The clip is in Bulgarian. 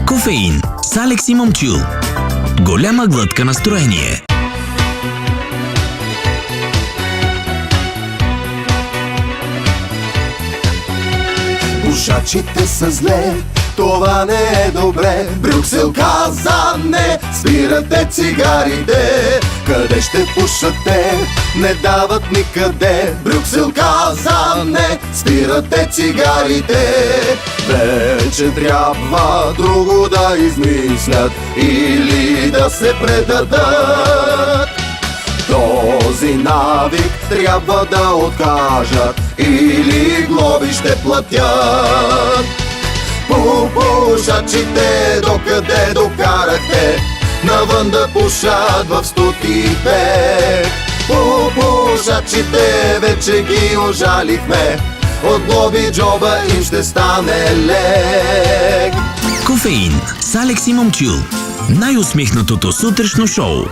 Кофеин с Алекс и Момчил. Голяма глътка настроение. Пушачите са зле, това не е добре. Брюксел каза не, спирате цигарите. Къде ще пушате? Не дават никъде. Брюксел каза не, спирате цигарите. Вече трябва друго да измислят или да се предадат. Този навик трябва да откажат или глоби ще платят. Пушачите докъде докарахте? Навън да пушат в стотите. Пушачите вече ги ожалихме. От глоби джоба им ще стане лек. Кофеин с Алекс и Момчил. Най-усмихнатото сутрешно шоу.